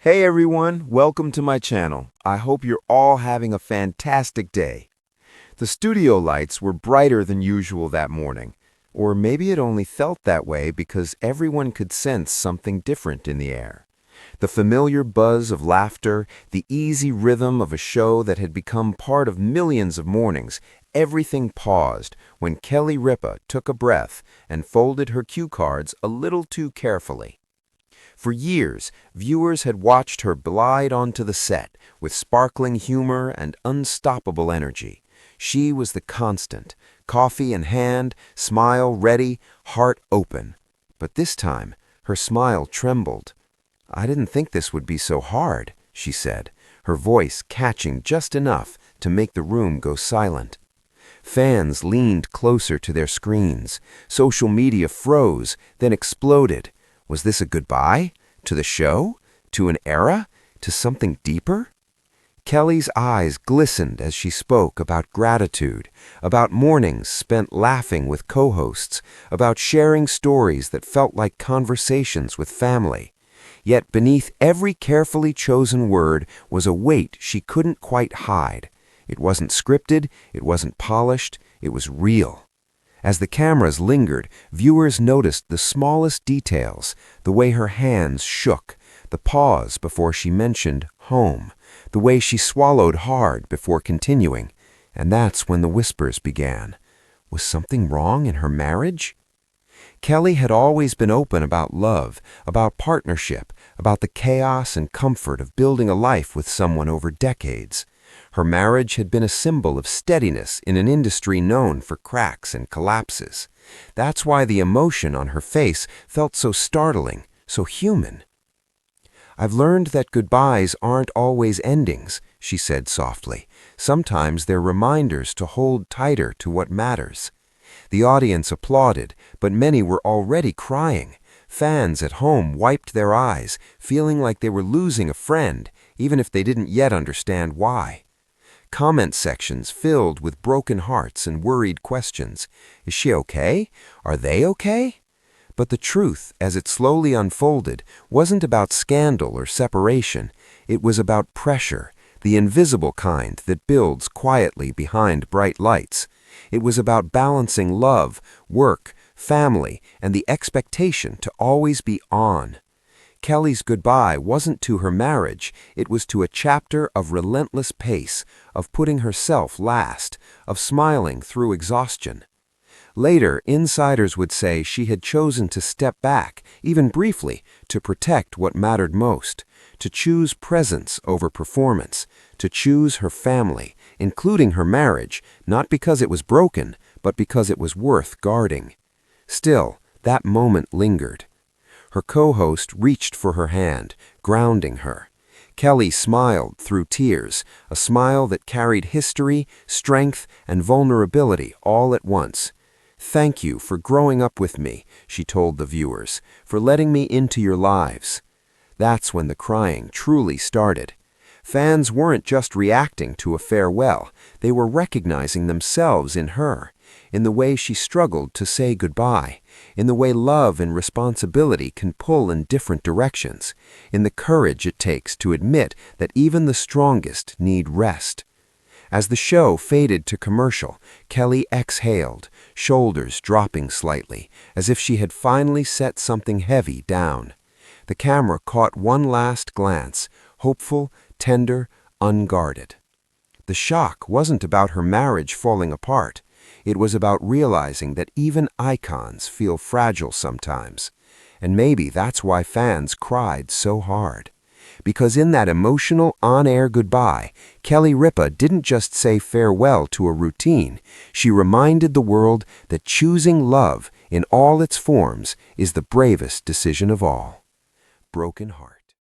Hey everyone, welcome to my channel. I hope you're all having a fantastic day. The studio lights were brighter than usual that morning, or maybe it only felt that way because everyone could sense something different in the air. The familiar buzz of laughter, the easy rhythm of a show that had become part of millions of mornings, everything paused when Kelly Ripa took a breath and folded her cue cards a little too carefully. For years, viewers had watched her glide onto the set with sparkling humor and unstoppable energy. She was the constant, coffee in hand, smile ready, heart open. But this time, her smile trembled. "I didn't think this would be so hard," she said, her voice catching just enough to make the room go silent. Fans leaned closer to their screens. Social media froze, then exploded. Was this a goodbye? To the show? To an era? To something deeper? Kelly's eyes glistened as she spoke about gratitude, about mornings spent laughing with co-hosts, about sharing stories that felt like conversations with family. Yet beneath every carefully chosen word was a weight she couldn't quite hide. It wasn't scripted, it wasn't polished, it was real. As the cameras lingered, viewers noticed the smallest details, the way her hands shook, the pause before she mentioned home, the way she swallowed hard before continuing. And that's when the whispers began. Was something wrong in her marriage? Kelly had always been open about love, about partnership, about the chaos and comfort of building a life with someone over decades. Her marriage had been a symbol of steadiness in an industry known for cracks and collapses. That's why the emotion on her face felt so startling, so human. "I've learned that goodbyes aren't always endings," she said softly. "Sometimes they're reminders to hold tighter to what matters." The audience applauded, but many were already crying. Fans at home wiped their eyes, feeling like they were losing a friend, even if they didn't yet understand why. Comment sections filled with broken hearts and worried questions. Is she okay? Are they okay? But the truth, as it slowly unfolded, wasn't about scandal or separation. It was about pressure, the invisible kind that builds quietly behind bright lights. It was about balancing love, work, family, and the expectation to always be on. Kelly's goodbye wasn't to her marriage, it was to a chapter of relentless pace, of putting herself last, of smiling through exhaustion. Later, insiders would say she had chosen to step back, even briefly, to protect what mattered most, to choose presence over performance, to choose her family, including her marriage, not because it was broken, but because it was worth guarding. Still, that moment lingered. Her co-host reached for her hand, grounding her. Kelly smiled through tears, a smile that carried history, strength, and vulnerability all at once. "Thank you for growing up with me," she told the viewers, "for letting me into your lives." That's when the crying truly started. Fans weren't just reacting to a farewell, they were recognizing themselves in her, in the way she struggled to say goodbye, in the way love and responsibility can pull in different directions, in the courage it takes to admit that even the strongest need rest. As the show faded to commercial, Kelly exhaled, shoulders dropping slightly, as if she had finally set something heavy down. The camera caught one last glance, hopeful, tender, unguarded. The shock wasn't about her marriage falling apart. It was about realizing that even icons feel fragile sometimes. And maybe that's why fans cried so hard. Because in that emotional on-air goodbye, Kelly Ripa didn't just say farewell to a routine. She reminded the world that choosing love in all its forms is the bravest decision of all. Broken heart.